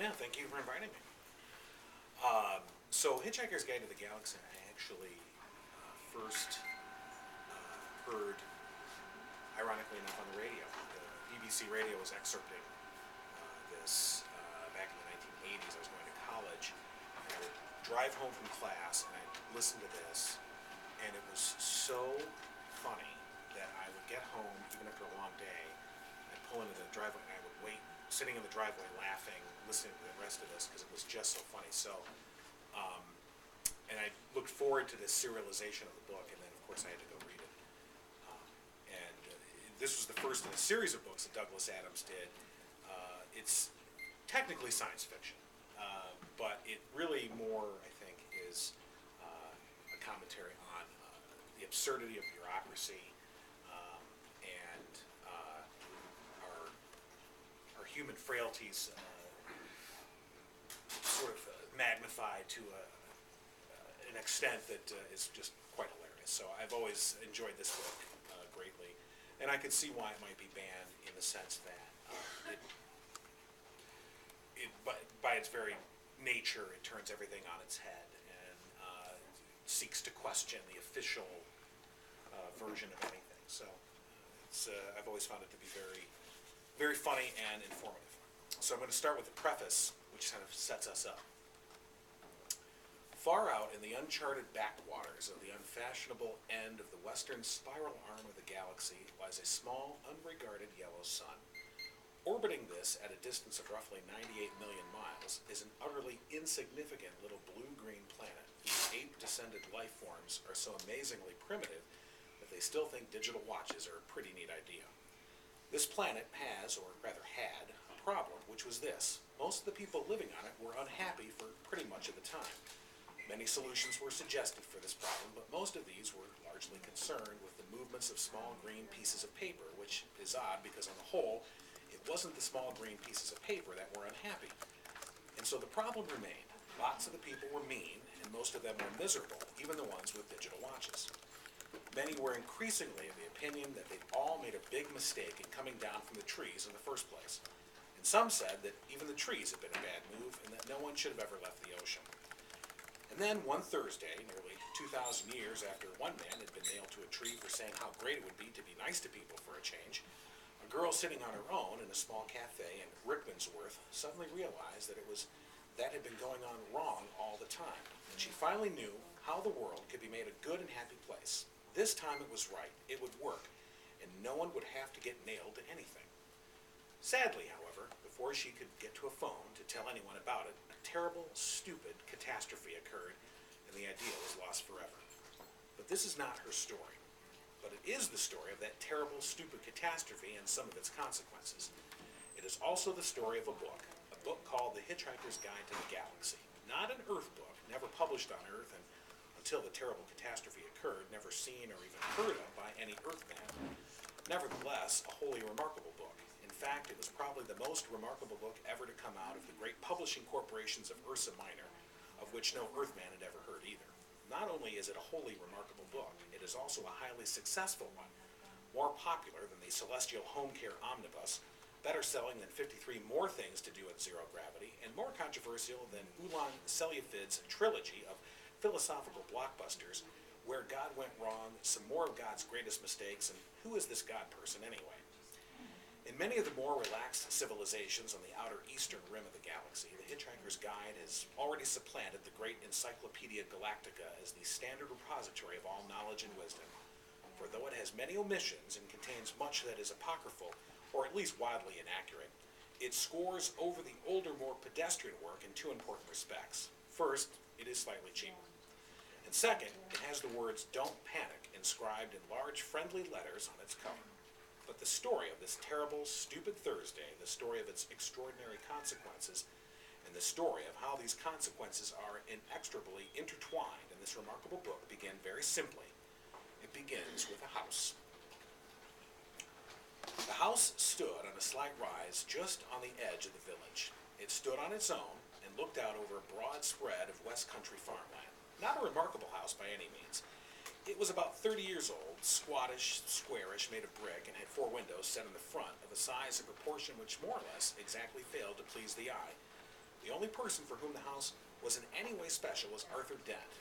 Yeah, thank you for inviting me. So, Hitchhiker's Guide to the Galaxy, I actually first heard, ironically enough, on the radio. The BBC radio was excerpting this back in the 1980s. I was going to college, and I would drive home from class, and I'd listen to this, and it was so funny that I would get home, even after a long day, I'd pull into the driveway, and I would wait, sitting in the driveway laughing, listening to the rest of this, because it was just so funny. Um, and I looked forward to this serialization of the book, and then, of course, I had to go read it. This was the first in a series of books that Douglas Adams did. It's technically science fiction, but it really more, I think, is a commentary on the absurdity of bureaucracy and our human frailties sort of magnified to an extent that is just quite hilarious. So I've always enjoyed this book greatly, and I can see why it might be banned in the sense that by its very nature, it turns everything on its head and seeks to question the official version of anything. So I've always found it to be very, very funny and informative. So I'm going to start with the preface, which kind of sets us up. Far out in the uncharted backwaters of the unfashionable end of the western spiral arm of the galaxy lies a small, unregarded yellow sun. Orbiting this at a distance of roughly 98 million miles is an utterly insignificant little blue-green planet whose ape-descended life forms are so amazingly primitive that they still think digital watches are a pretty neat idea. This planet has, or rather had, a problem, which was this. Most of the people living on it were unhappy for pretty much of the time. Many solutions were suggested for this problem, but most of these were largely concerned with the movements of small green pieces of paper, which is odd because on the whole, it wasn't the small green pieces of paper that were unhappy. And so the problem remained. Lots of the people were mean, and most of them were miserable, even the ones with digital watches. Many were increasingly of the opinion that they'd all made a big mistake in coming down from the trees in the first place. And some said that even the trees had been a bad move, and that no one should have ever left the ocean. And then one Thursday, nearly 2,000 years after one man had been nailed to a tree for saying how great it would be to be nice to people for a change, a girl sitting on her own in a small cafe in Rickmansworth suddenly realized that had been going on wrong all the time. And she finally knew how the world could be made a good and happy place. This time it was right, it would work, and no one would have to get nailed to anything. Sadly, however, before she could get to a phone to tell anyone about it, a terrible, stupid catastrophe occurred, and the idea was lost forever. But this is not her story. But it is the story of that terrible, stupid catastrophe and some of its consequences. It is also the story of a book called The Hitchhiker's Guide to the Galaxy. Not an Earth book, never published on Earth, and until the terrible catastrophe occurred, never seen or even heard of by any Earthman. Nevertheless, a wholly remarkable book. In fact, it was probably the most remarkable book ever to come out of the great publishing corporations of Ursa Minor, of which no Earthman had ever heard either. Not only is it a wholly remarkable book, it is also a highly successful one, more popular than the Celestial Home Care Omnibus, better selling than 53 More Things to Do at Zero Gravity, and more controversial than Ulan Selyafid's trilogy of philosophical blockbusters, Where God Went Wrong, Some More of God's Greatest Mistakes, and Who is This God Person Anyway? In many of the more relaxed civilizations on the outer eastern rim of the galaxy, the Hitchhiker's Guide has already supplanted the great Encyclopedia Galactica as the standard repository of all knowledge and wisdom. For though it has many omissions and contains much that is apocryphal, or at least wildly inaccurate, it scores over the older, more pedestrian work in two important respects. First, it is slightly cheaper. And second, it has the words "Don't Panic" inscribed in large, friendly letters on its cover. But the story of this terrible, stupid Thursday, the story of its extraordinary consequences, and the story of how these consequences are inextricably intertwined in this remarkable book begin very simply. It begins with a house. The house stood on a slight rise just on the edge of the village. It stood on its own and looked out over a broad spread of West Country farmland. Not a remarkable house by any means. It was about 30 years old, squattish, squarish, made of brick, and had 4 windows set in the front of a size and proportion which more or less exactly failed to please the eye. The only person for whom the house was in any way special was Arthur Dent,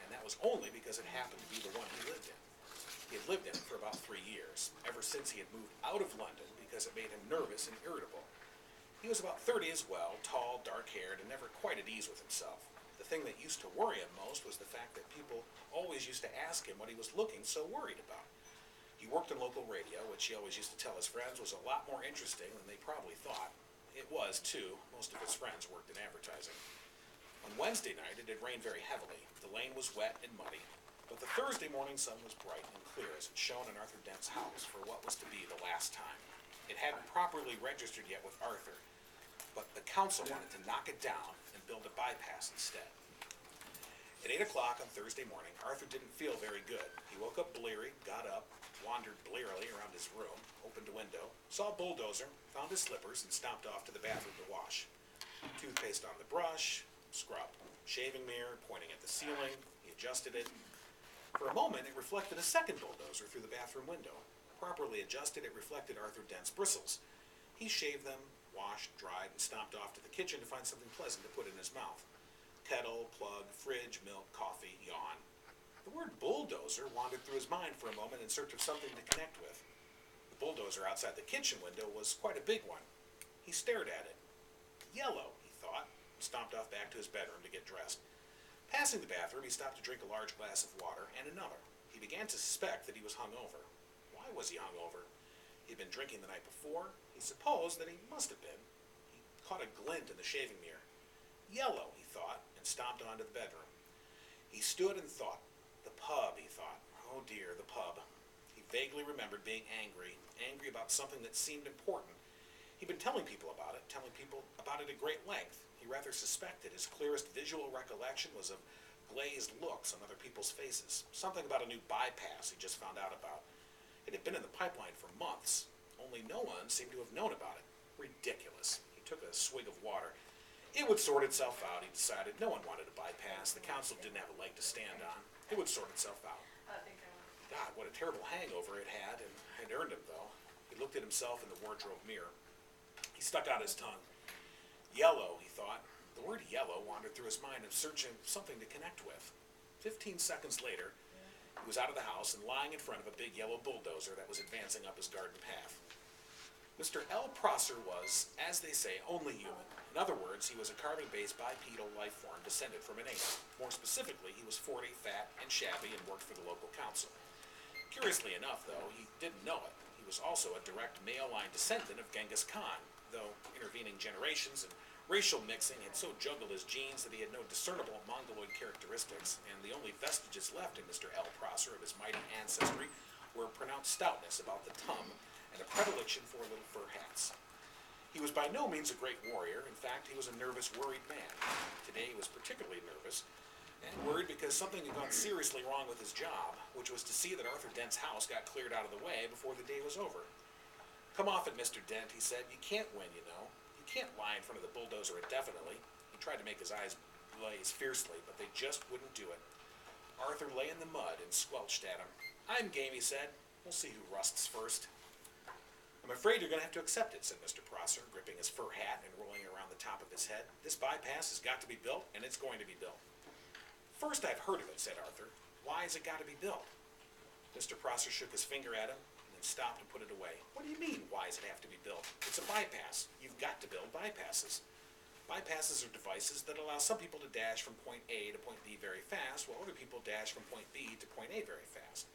and that was only because it happened to be the one he lived in. He had lived in it for about 3 years, ever since he had moved out of London because it made him nervous and irritable. He was about 30 as well, tall, dark-haired, and never quite at ease with himself. The thing that used to worry him most was the fact that people always used to ask him what he was looking so worried about. He worked in local radio, which he always used to tell his friends was a lot more interesting than they probably thought. It was, too. Most of his friends worked in advertising. On Wednesday night, it had rained very heavily. The lane was wet and muddy, but the Thursday morning sun was bright and clear as it shone in Arthur Dent's house for what was to be the last time. It hadn't properly registered yet with Arthur, but the council wanted to knock it down and build a bypass instead. At 8 o'clock on Thursday morning, Arthur didn't feel very good. He woke up bleary, got up, wandered blearily around his room, opened a window, saw a bulldozer, found his slippers, and stomped off to the bathroom to wash. Toothpaste on the brush, scrub. Shaving mirror, pointing at the ceiling, he adjusted it. For a moment, it reflected a second bulldozer through the bathroom window. Properly adjusted, it reflected Arthur Dent's bristles. He shaved them, washed, dried, and stomped off to the kitchen to find something pleasant to put in his mouth. Kettle, plug, fridge, milk, coffee, yawn. The word bulldozer wandered through his mind for a moment in search of something to connect with. The bulldozer outside the kitchen window was quite a big one. He stared at it. Yellow, he thought, and stomped off back to his bedroom to get dressed. Passing the bathroom, he stopped to drink a large glass of water and another. He began to suspect that he was hungover. Why was he hungover? He'd been drinking the night before. He supposed that he must have been. He caught a glint in the shaving mirror. Yellow, he thought, and stomped on to the bedroom. He stood and thought. The pub, he thought. Oh dear, the pub. He vaguely remembered being angry about something that seemed important. He'd been telling people about it at great length. He rather suspected his clearest visual recollection was of glazed looks on other people's faces. Something about a new bypass he just found out about. It had been in the pipeline for months. Only no one seemed to have known about it. Ridiculous. He took a swig of water. It would sort itself out, he decided. No one wanted a bypass. The council didn't have a leg to stand on. It would sort itself out. God, what a terrible hangover it had, and it earned him, though. He looked at himself in the wardrobe mirror. He stuck out his tongue. Yellow, he thought. The word yellow wandered through his mind in search of something to connect with. 15 seconds later, he was out of the house and lying in front of a big yellow bulldozer that was advancing up his garden path. Mr. L. Prosser was, as they say, only human. In other words, he was a carbon-based bipedal life form descended from an ape. More specifically, he was 40, fat, and shabby, and worked for the local council. Curiously enough, though, he didn't know it. He was also a direct male-line descendant of Genghis Khan, though intervening generations and racial mixing had so juggled his genes that he had no discernible Mongoloid characteristics, and the only vestiges left in Mr. L. Prosser of his mighty ancestry were pronounced stoutness about the tum and a predilection for little fur hats. He was by no means a great warrior. In fact, he was a nervous, worried man. Today he was particularly nervous and worried because something had gone seriously wrong with his job, which was to see that Arthur Dent's house got cleared out of the way before the day was over. Come off it, Mr. Dent, he said. You can't win, you know. You can't lie in front of the bulldozer indefinitely. He tried to make his eyes blaze fiercely, but they just wouldn't do it. Arthur lay in the mud and squelched at him. I'm game, he said. We'll see who rusts first. I'm afraid you're going to have to accept it, said Mr. Prosser, gripping his fur hat and rolling it around the top of his head. This bypass has got to be built, and it's going to be built. First I've heard of it, said Arthur. Why has it got to be built? Mr. Prosser shook his finger at him and then stopped and put it away. What do you mean, why does it have to be built? It's a bypass. You've got to build bypasses. Bypasses are devices that allow some people to dash from point A to point B very fast, while other people dash from point B to point A very fast.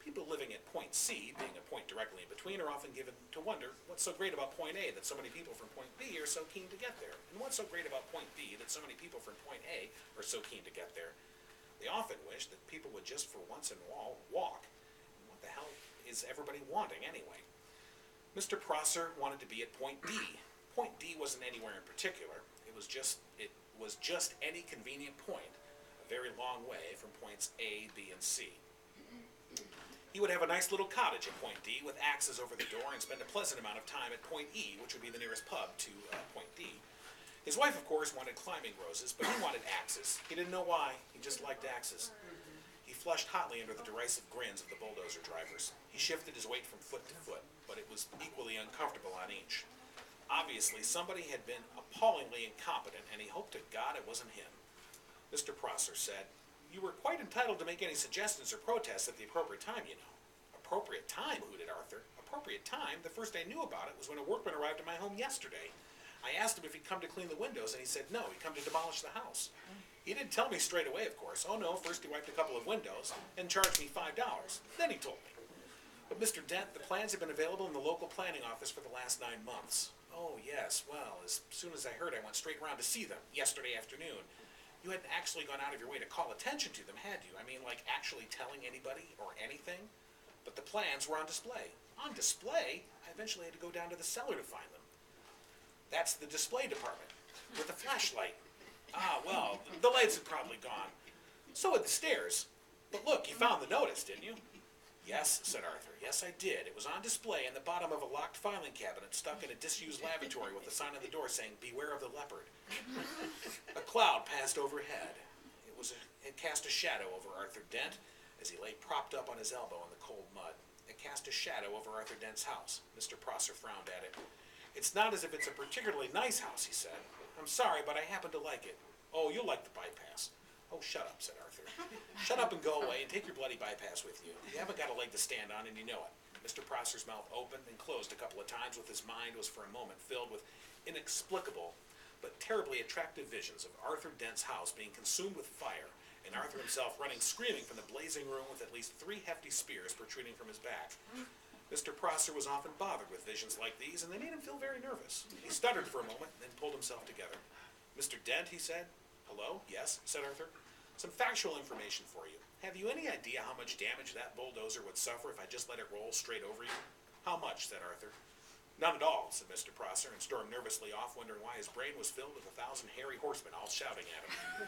People living at point C, being a point directly in between, are often given to wonder what's so great about point A that so many people from point B are so keen to get there, and what's so great about point B that so many people from point A are so keen to get there. They often wish that people would just for once in a while walk. And what the hell is everybody wanting anyway? Mr. Prosser wanted to be at point D. Point D wasn't anywhere in particular. It was just any convenient point, a very long way from points A, B, and C. He would have a nice little cottage at point D with axes over the door and spend a pleasant amount of time at point E, which would be the nearest pub to point D. His wife, of course, wanted climbing roses, but he wanted axes. He didn't know why. He just liked axes. He flushed hotly under the derisive grins of the bulldozer drivers. He shifted his weight from foot to foot, but it was equally uncomfortable on each. Obviously, somebody had been appallingly incompetent, and he hoped to God it wasn't him. Mr. Prosser said, "You were quite entitled to make any suggestions or protests at the appropriate time, you know." "Appropriate time?" hooted Arthur. "Appropriate time? The first I knew about it was when a workman arrived at my home yesterday. I asked him if he'd come to clean the windows, and he said no, he'd come to demolish the house. He didn't tell me straight away, of course. Oh no, first he wiped a couple of windows and charged me $5. Then he told me. But Mr. Dent, the plans have been available in the local planning office for the last 9 months. Oh yes, well, as soon as I heard, I went straight round to see them yesterday afternoon. You hadn't actually gone out of your way to call attention to them, had you? I mean, like actually telling anybody or anything? But the plans were on display. On display? I eventually had to go down to the cellar to find them. That's the display department, with a flashlight. Ah, well, the lights had probably gone. So had the stairs. But look, you found the notice, didn't you? Yes, said Arthur. Yes, I did. It was on display in the bottom of a locked filing cabinet stuck in a disused lavatory with a sign on the door saying, "Beware of the leopard." A cloud passed overhead. It cast a shadow over Arthur Dent as he lay propped up on his elbow in the cold mud. It cast a shadow over Arthur Dent's house. Mr. Prosser frowned at it. "It's not as if it's a particularly nice house," he said. "I'm sorry, but I happen to like it." "Oh, you'll like the bypass." "Oh, shut up," said Arthur. "Shut up and go away and take your bloody bypass with you. You haven't got a leg to stand on, and you know it." Mr. Prosser's mouth opened and closed a couple of times, with his mind was for a moment filled with inexplicable but terribly attractive visions of Arthur Dent's house being consumed with fire, and Arthur himself running screaming from the blazing room with at least 3 hefty spears protruding from his back. Mr. Prosser was often bothered with visions like these, and they made him feel very nervous. He stuttered for a moment, then pulled himself together. "Mr. Dent," he said. "Hello? Yes," said Arthur. "Some factual information for you. Have you any idea how much damage that bulldozer would suffer if I just let it roll straight over you?" "How much?" said Arthur. "None at all," said Mr. Prosser, and stormed nervously off, wondering why his brain was filled with 1,000 hairy horsemen all shouting at him.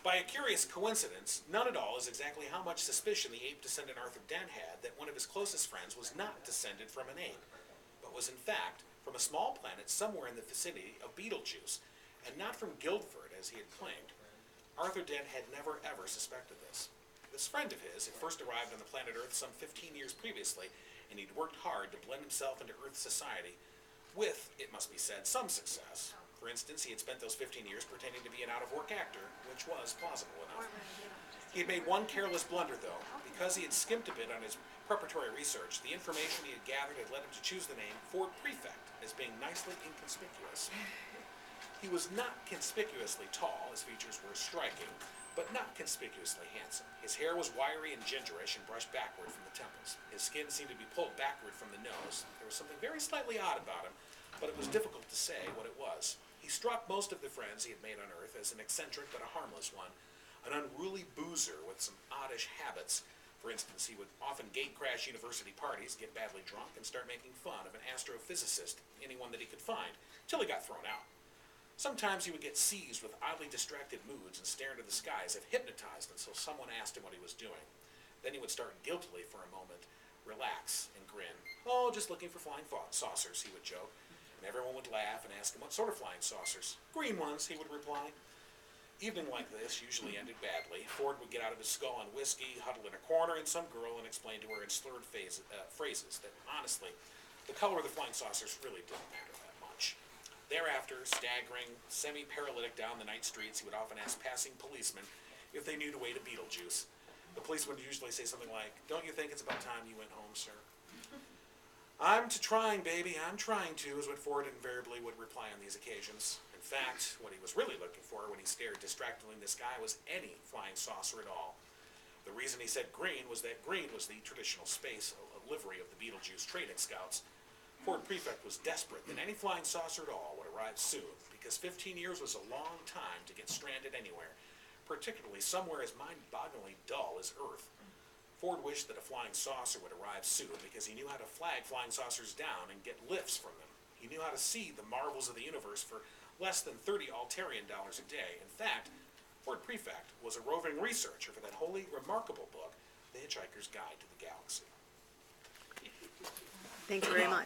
By a curious coincidence, none at all is exactly how much suspicion the ape descendant Arthur Dent had that one of his closest friends was not descended from an ape, but was in fact from a small planet somewhere in the vicinity of Beetlejuice, and not from Guildford as he had claimed. Arthur Dent had never ever suspected this. This friend of his had first arrived on the planet Earth some 15 years previously, and he'd worked hard to blend himself into Earth society with, it must be said, some success. For instance, he had spent those 15 years pretending to be an out-of-work actor, which was plausible enough. He had made one careless blunder, though. Because he had skimped a bit on his preparatory research, the information he had gathered had led him to choose the name Ford Prefect as being nicely inconspicuous. He was not conspicuously tall, his features were striking, but not conspicuously handsome. His hair was wiry and gingerish and brushed backward from the temples. His skin seemed to be pulled backward from the nose. There was something very slightly odd about him, but it was difficult to say what it was. He struck most of the friends he had made on Earth as an eccentric but a harmless one, an unruly boozer with some oddish habits. For instance, he would often gate-crash university parties, get badly drunk, and start making fun of an astrophysicist, anyone that he could find, till he got thrown out. Sometimes he would get seized with oddly distracted moods and stare into the sky as if hypnotized until someone asked him what he was doing. Then he would start guiltily for a moment, relax, and grin. "Oh, just looking for flying saucers," he would joke. And everyone would laugh and ask him what sort of flying saucers. "Green ones," he would reply. Evening like this usually ended badly. Ford would get out of his skull on whiskey, huddle in a corner, and some girl and explain to her in slurred phrases that, honestly, the color of the flying saucers really didn't matter that much. Thereafter, staggering, semi-paralytic down the night streets, he would often ask passing policemen if they knew the way to Beetlejuice. The policeman would usually say something like, "Don't you think it's about time you went home, sir?" "I'm trying, baby, I'm trying to," is what Ford invariably would reply on these occasions. In fact, what he was really looking for when he stared distractingly in the sky was any flying saucer at all. The reason he said green was that green was the traditional space livery of the Beetlejuice trading scouts. Ford Prefect was desperate that any flying saucer at all would arrive soon, because 15 years was a long time to get stranded anywhere, particularly somewhere as mind-bogglingly dull as Earth. Ford wished that a flying saucer would arrive soon because he knew how to flag flying saucers down and get lifts from them. He knew how to see the marvels of the universe for less than $30 Altarian a day. In fact, Ford Prefect was a roving researcher for that wholly remarkable book, The Hitchhiker's Guide to the Galaxy. Thank you very much.